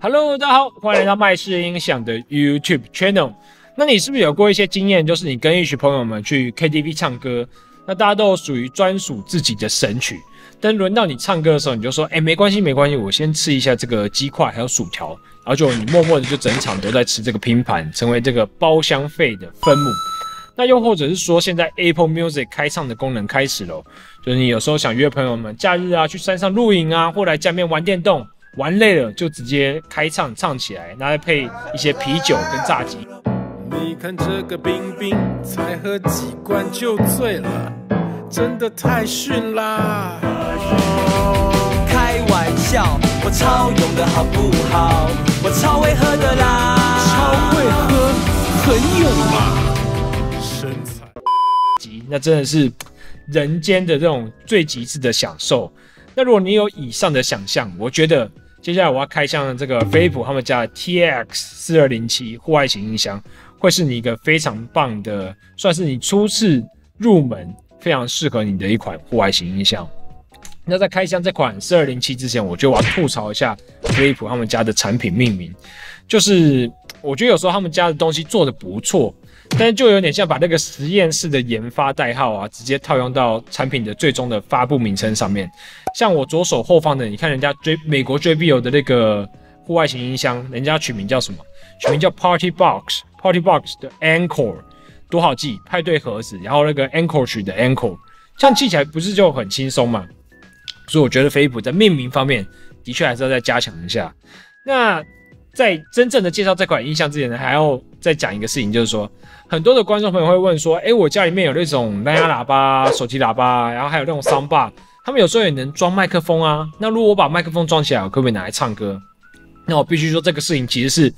Hello， 大家好，欢迎来到麦式音响的 YouTube Channel。那你是不是有过一些经验，就是你跟一群朋友们去 KTV 唱歌，那大家都有属于专属自己的神曲，但轮到你唱歌的时候，你就说，没关系，没关系，我先吃一下这个鸡块还有薯条，然后就你默默的就整场都在吃这个拼盘，成为这个包厢费的分母。那又或者是说，现在 Apple Music 开唱的功能开始了，就是你有时候想约朋友们假日啊去山上露营啊，或来家里面玩电动。玩累了就直接开唱唱起来，然后再配一些啤酒跟炸鸡。你看这个冰冰，才喝几罐就醉了，真的太逊啦！开玩笑，我超勇的好不好？我超会喝的啦，超会喝，很勇嘛，身材。那真的是人间的这种最极致的享受。那如果你有以上的想象，我觉得接下来我要开箱的这个飞利浦他们家的 TX4207 户外型音箱，会是你一个非常棒的，算是你初次入门非常适合你的一款户外型音箱。那在开箱这款4207之前，我就要吐槽一下飞利浦他们家的产品命名，就是我觉得有时候他们家的东西做得不错，但是就有点像把那个实验室的研发代号啊，直接套用到产品的最终的发布名称上面。像我左手后方的，你看人家美国 JBL 的那个户外型音箱，人家取名叫什么？取名叫 Party Box。Party Box 的 Encore 多好记，派对盒子，然后那个 Encore 曲的 Encore， 这样记起来不是就很轻松嘛？所以我觉得飞利浦在命名方面的确还是要再加强一下。那在真正的介绍这款音箱之前呢，还要再讲一个事情，就是说，很多的观众朋友会问说，我家里面有那种蓝牙喇叭、手提喇叭，然后还有那种 soundbar， 他们有时候也能装麦克风啊。那如果我把麦克风装起来，我可不可以拿来唱歌？那我必须说，这个事情其实是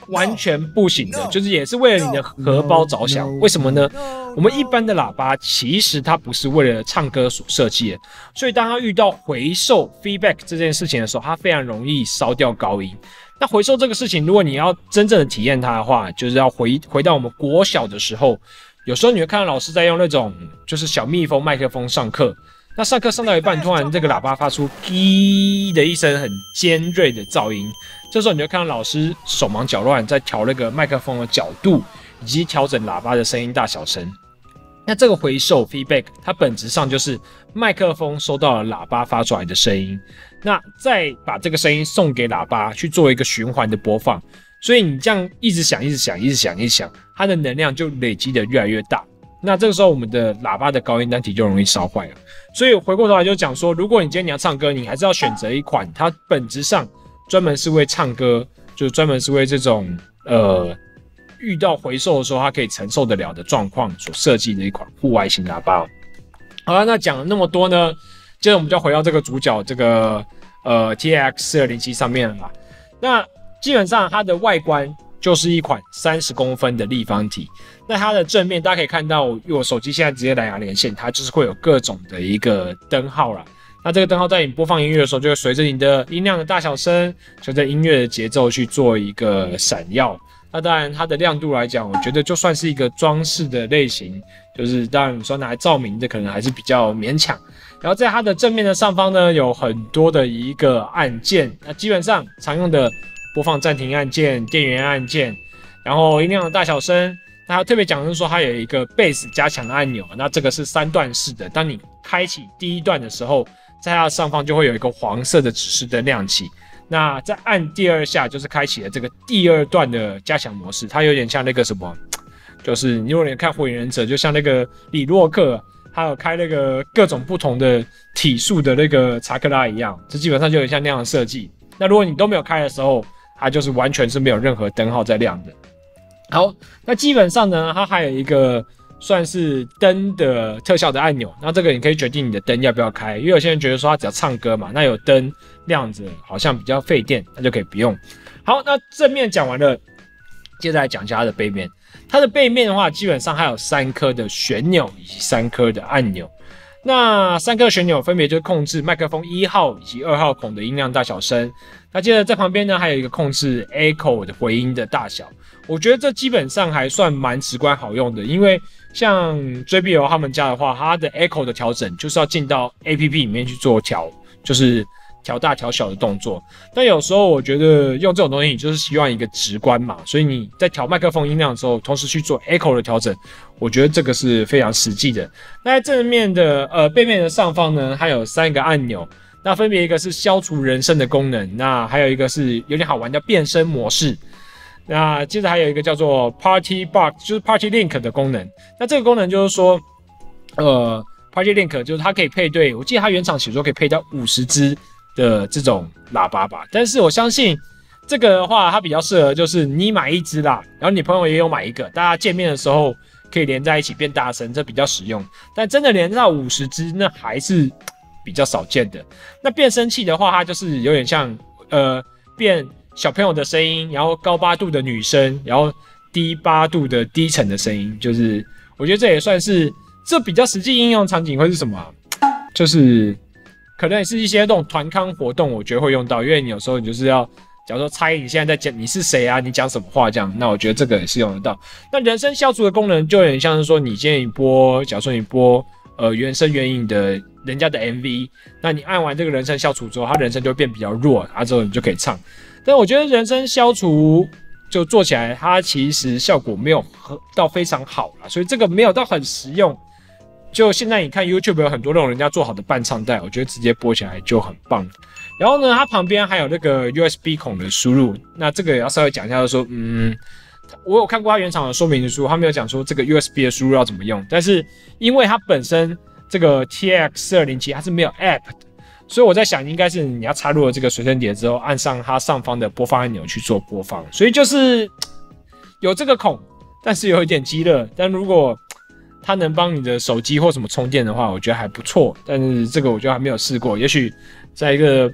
完全不行的，就是也是为了你的荷包着想。为什么呢？我们一般的喇叭其实它不是为了唱歌所设计的，所以当它遇到回授 feedback 这件事情的时候，它非常容易烧掉高音。那回授这个事情，如果你要真正的体验它的话，就是要回到我们国小的时候，有时候你会看到老师在用那种就是小蜜蜂麦克风上课。那上课上到一半，突然这个喇叭发出“滴”的一声很尖锐的噪音，这时候你就看到老师手忙脚乱在调那个麦克风的角度，以及调整喇叭的声音大小声。那这个回授 feedback， 它本质上就是麦克风收到了喇叭发出来的声音，那再把这个声音送给喇叭去做一个循环的播放。所以你这样一直响，它的能量就累积的越来越大。那这个时候，我们的喇叭的高音单体就容易烧坏了。所以回过头来就讲说，如果你今天你要唱歌，你还是要选择一款它本质上专门是为唱歌，就是专门是为这种遇到回授的时候它可以承受得了的状况所设计的一款户外型喇叭。好了，那讲了那么多呢，接着我们就要回到这个主角这个TX4207 上面了啦。那基本上它的外观就是一款30公分的立方体。那它的正面大家可以看到，我手机现在直接蓝牙连线，它就是会有各种的一个灯号啦。那这个灯号在你播放音乐的时候，就会随着你的音量的大小声，随着音乐的节奏去做一个闪耀。那当然它的亮度来讲，我觉得就算是一个装饰的类型，就是当然你说拿来照明的可能还是比较勉强。然后在它的正面的上方呢，有很多的一个按键，那基本上常用的播放暂停按键、电源按键，然后音量的大小声。那它特别讲的是说，它有一个 bass 加强的按钮，那这个是3段式的。当你开启第1段的时候，在它的上方就会有一个黄色的指示灯亮起。那再按第2下，就是开启了这个第2段的加强模式。它有点像那个什么，就是如果你看火影忍者，就像那个李洛克，他有开那个各种不同的体术的那个查克拉一样，这基本上就有点像那样的设计。那如果你都没有开的时候，它就是完全是没有任何灯号在亮的。好，那基本上呢，它还有一个算是灯的特效的按钮，那这个你可以决定你的灯要不要开，因为有些人觉得说他只要唱歌嘛，那有灯亮着好像比较费电，那就可以不用。好，那正面讲完了，接着来讲一下它的背面。它的背面的话，基本上还有3颗的旋钮以及3颗的按钮。那3颗旋钮分别就是控制麦克风1号以及2号孔的音量大小声。那接着在旁边呢，还有一个控制 echo 的回音的大小。我觉得这基本上还算蛮直观好用的，因为像 JBL 他们家的话，它的 echo 的调整就是要进到 APP 里面去做调，就是调大调小的动作。但有时候我觉得用这种东西，你就是希望一个直观嘛，所以你在调麦克风音量的时候，同时去做 echo 的调整，我觉得这个是非常实际的。那在正面的背面的上方呢，它有3个按钮，那分别一个是消除人声的功能，那还有一个是有点好玩叫变声模式。那接着还有一个叫做 Party Box， 就是 Party Link 的功能。那这个功能就是说，Party Link 就是它可以配对，我记得它原厂写说可以配到50支的这种喇叭吧。但是我相信这个的话，它比较适合就是你买1支啦，然后你朋友也有买一个，大家见面的时候可以连在一起变大声，这比较实用。但真的连到50支，那还是比较少见的。那变声器的话，它就是有点像变小朋友的声音，然后高八度的女生，然后低8度的低沉的声音，就是我觉得这也算是这比较实际应用场景会是什么啊？就是可能也是一些那种团康活动，我觉得会用到，因为你有时候你就是要，假如说猜你现在在讲你是谁啊，你讲什么话这样，那我觉得这个也是用得到。那人声消除的功能就有点像是说，你今天假如说你播原声原影的人家的 MV， 那你按完这个人声消除之后，它人声就会变比较弱，之后你就可以唱。但我觉得人声消除就做起来，它其实效果没有到非常好啦，所以这个没有到很实用。就现在你看 YouTube 有很多那种人家做好的伴唱带，我觉得直接播起来就很棒。然后呢，它旁边还有那个 USB 孔的输入，那这个也要稍微讲一下，就是说，我有看过它原厂的说明书，它没有讲说这个 USB 的输入要怎么用，但是因为它本身这个 TX4207它是没有 App 的。所以我在想，应该是你要插入了这个随身碟之后，按上它上方的播放按钮去做播放。所以就是有这个孔，但是有一点鸡肋。但如果它能帮你的手机或什么充电的话，我觉得还不错。但是这个我觉得还没有试过，也许在一个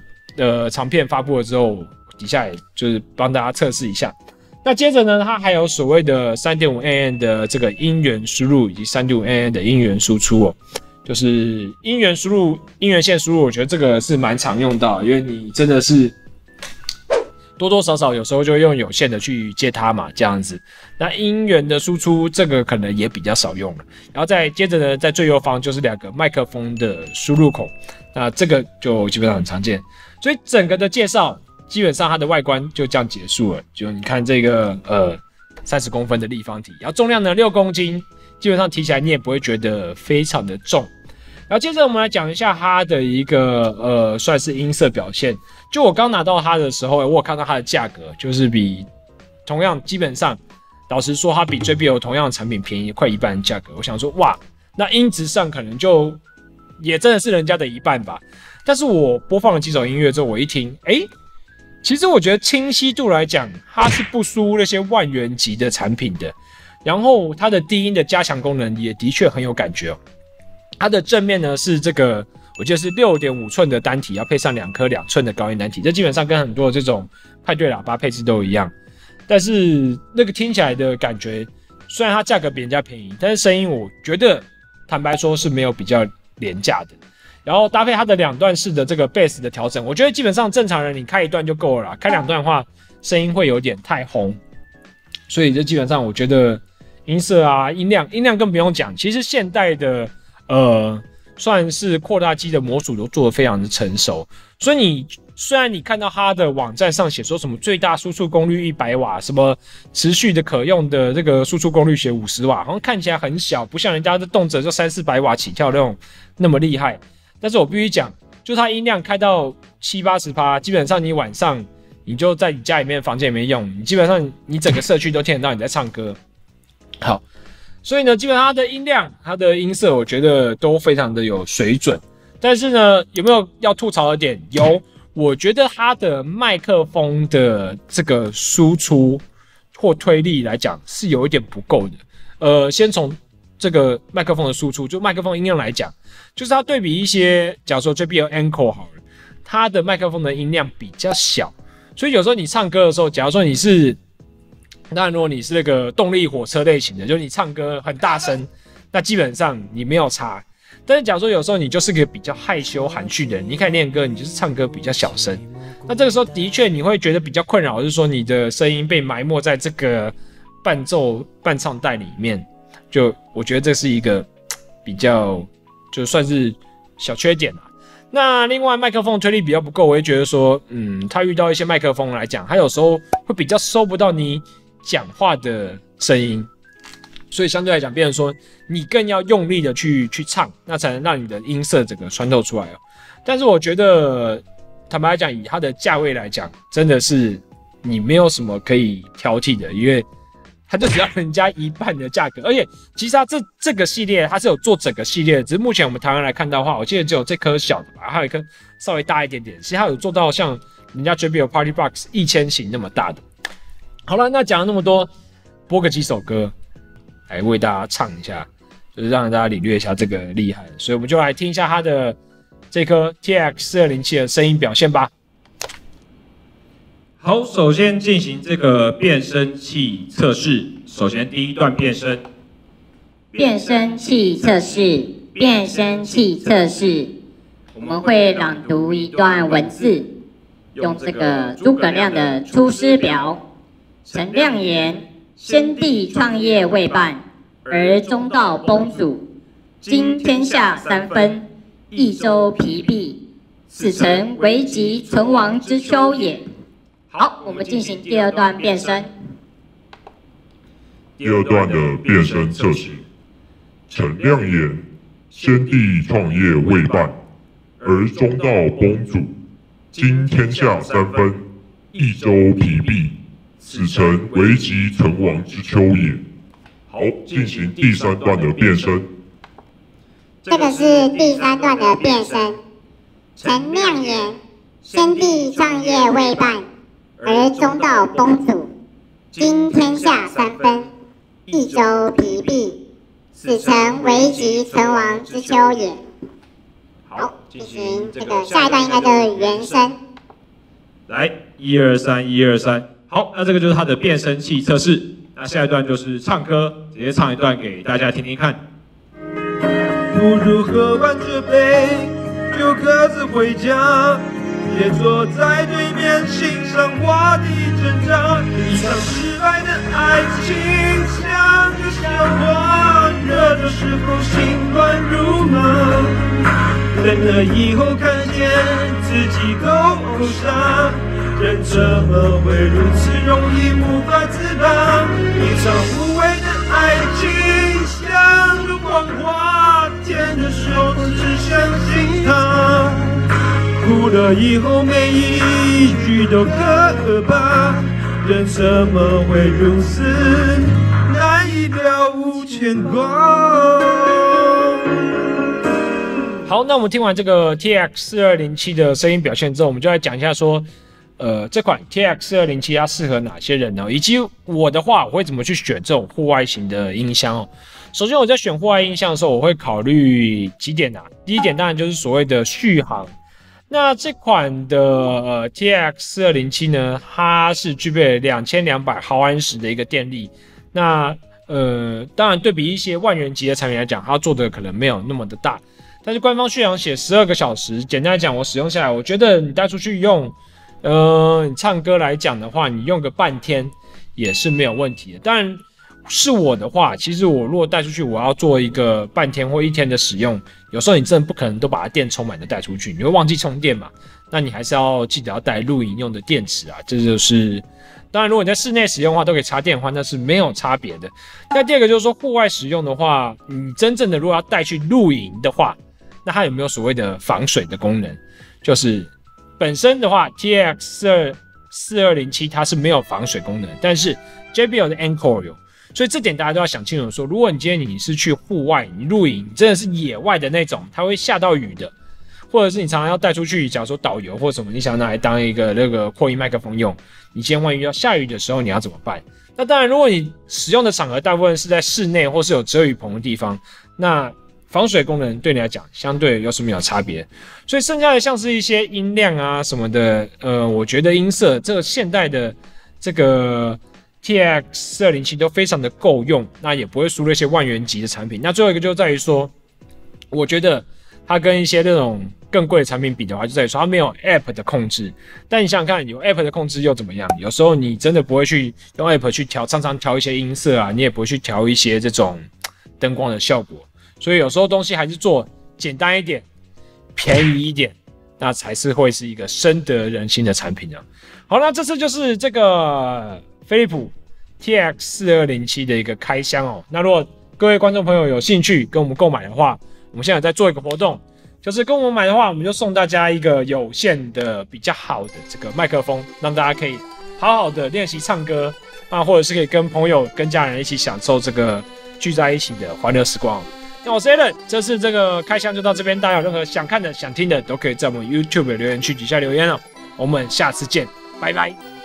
长片发布了之后，底下也就是帮大家测试一下。那接着呢，它还有所谓的 3.5mm 的这个音源输入以及 3.5mm 的音源输出哦。就是音源输入、音源线输入，我觉得这个是蛮常用到，因为你真的是多多少少有时候就会用有线的去接它嘛，这样子。那音源的输出，这个可能也比较少用了。然后再接着呢，在最右方就是2个麦克风的输入孔，那这个就基本上很常见。所以整个的介绍，基本上它的外观就这样结束了。就你看这个30公分的立方体，然后重量呢6公斤，基本上提起来你也不会觉得非常的重。然后接着我们来讲一下它的一个算是音色表现。就我刚拿到它的时候，我有看到它的价格，就是比同样基本上，老实说，它比 JBL 同样的产品便宜快1半的价格。我想说，哇，那音质上可能就也真的是人家的1半吧。但是我播放了几首音乐之后，我一听，其实我觉得清晰度来讲，它是不输那些万元级的产品的。然后它的低音的加强功能也的确很有感觉哦。它的正面呢是这个，我记得是6.5寸的单体，要配上2颗2寸的高音单体，这基本上跟很多这种派对喇叭配置都一样。但是那个听起来的感觉，虽然它价格比人家便宜，但是声音我觉得坦白说是没有比较廉价的。然后搭配它的2段式的这个 bass 的调整，我觉得基本上正常人你开1段就够了啦，开2段的话声音会有点太轰，所以这基本上我觉得音色啊、音量更不用讲。其实现代的算是扩大机的模组都做得非常的成熟，所以虽然你看到它的网站上写说什么最大输出功率100瓦，什么持续的可用的这个输出功率写50瓦，好像看起来很小，不像人家的动辄就300-400瓦起跳那么厉害。但是我必须讲，就它音量开到70-80%，基本上你晚上你就在你家里面房间里面用，你基本上你整个社区都听得到你在唱歌。好。所以呢，基本上它的音量、它的音色，我觉得都非常的有水准。但是呢，有没有要吐槽的点？有，我觉得它的麦克风的这个输出或推力来讲是有一点不够的。先从这个麦克风的输出，就麦克风音量来讲，就是它对比一些，假如说 JBL Encore 好了，它的麦克风的音量比较小，所以有时候你唱歌的时候，假如说你是当然，如果你是那个动力火车类型的，就是你唱歌很大声，那基本上你没有差。但是假如说有时候你就是个比较害羞含蓄的人，你开始练歌，你就是唱歌比较小声，那这个时候的确你会觉得比较困扰，就是说你的声音被埋没在这个伴唱带里面。就我觉得这是一个比较就算是小缺点啦。那另外麦克风推力比较不够，我会觉得说，它遇到一些麦克风来讲，它有时候会比较收不到你讲话的声音，所以相对来讲，变成说你更要用力的去唱，那才能让你的音色整个穿透出来哦。但是我觉得，坦白来讲，以它的价位来讲，真的是你没有什么可以挑剔的，因为它就只要人家一半的价格，而且其实它这个系列它是有做整个系列的，只是目前我们台湾来看到的话，我记得只有这颗小的吧，还有一颗稍微大一点点，其实它有做到像人家 JBL Party Box 1000型那么大的。好了，那讲了那么多，播个几首歌来为大家唱一下，就是让大家领略一下这个厉害，所以我们就来听一下它的这颗 TX4207 的声音表现吧。好，首先进行这个变声器测试。首先第一段变声，变声器测试，变声器测试。我们会朗读一段文字，用这个诸葛亮的《出师表》。陈亮言：先帝创业未半，而中道崩殂。今天下三分，益州疲弊，此诚危急存亡之秋也。好，我们进行第二段变声。第二段的变声测试。陈亮言：先帝创业未半，而中道崩殂。今天下三分，益州疲弊，此诚危急存亡之秋也。好，进行第三段的变声。这个是第三段的变声。陈亮言：先帝创业未半，而中道崩殂。今天下三分，益州疲弊，此诚危急存亡之秋也。好，进行这个下一段应该就是原声。来，123，123。好，那这个就是它的变声器测试。那下一段就是唱歌，直接唱一段给大家听听看。不如喝完这杯，就各自回家。别坐在对面欣赏话题挣扎，一场失败的爱情像个笑话，热的时候心乱如麻，冷了以后看见自己够傻，人怎么会如此容易无法自拔？一场无谓的爱情像个谎话，甜的时候只相信它，哭了以后每一句都可怕，人怎么会如此难以了无牵挂？好，那我们听完这个 TX4207 的声音表现之后，我们就来讲一下说，这款 TX4207 它适合哪些人呢？以及我的话，我会怎么去选这种户外型的音箱哦？首先我在选户外音箱的时候，我会考虑几点啊。第一点当然就是所谓的续航。那这款的TX4207呢，它是具备2200毫安时的一个电力。那当然对比一些万元级的产品来讲，它做的可能没有那么的大。但是官方续航写12个小时，简单来讲，我使用下来，我觉得你带出去用，你唱歌来讲的话，你用个半天也是没有问题的。当然是我的话，其实我如果带出去，我要做一个半天或一天的使用，有时候你真的不可能都把它电充满的带出去，你会忘记充电嘛？那你还是要记得要带露营用的电池啊，这就是。当然，如果你在室内使用的话，都可以插电的话，那是没有差别的。那第二个就是说，户外使用的话，你真正的如果要带去露营的话，那它有没有所谓的防水的功能？就是本身的话 ，TX4207 它是没有防水功能，但是 JBL 的 Encore 有，所以这点大家都要想清楚说，如果你今天你是去户外，你露营，你真的是野外的那种，它会下到雨的。或者是你常常要带出去，假如说导游或什么，你想拿来当一个那个扩音麦克风用，你今天万一要下雨的时候，你要怎么办？那当然，如果你使用的场合大部分是在室内或是有遮雨棚的地方，那防水功能对你来讲相对又是没有差别。所以剩下的像是一些音量啊什么的，我觉得音色这个现代的这个 TX4207 都非常的够用，那也不会输入一些万元级的产品。那最后一个就在于说，我觉得它跟一些那种更贵的产品比的话，就在于说它没有 App 的控制。但你想想看，有 App 的控制又怎么样？有时候你真的不会去用 App 去调，常常调一些音色啊，你也不会去调一些这种灯光的效果。所以有时候东西还是做简单一点、便宜一点，那才是会是一个深得人心的产品啊。好，那这次就是这个飞利浦 TX4207的一个开箱哦。那如果各位观众朋友有兴趣跟我们购买的话，我们现在在做一个活动，就是跟我们买的话，我们就送大家一个有线的比较好的这个麦克风，让大家可以好好的练习唱歌啊，或者是可以跟朋友、跟家人一起享受这个聚在一起的欢乐时光。那我是 Alan， 这次这个开箱就到这边，大家有任何想看的、想听的，都可以在我们 YouTube 的留言区底下留言哦。我们下次见，拜拜。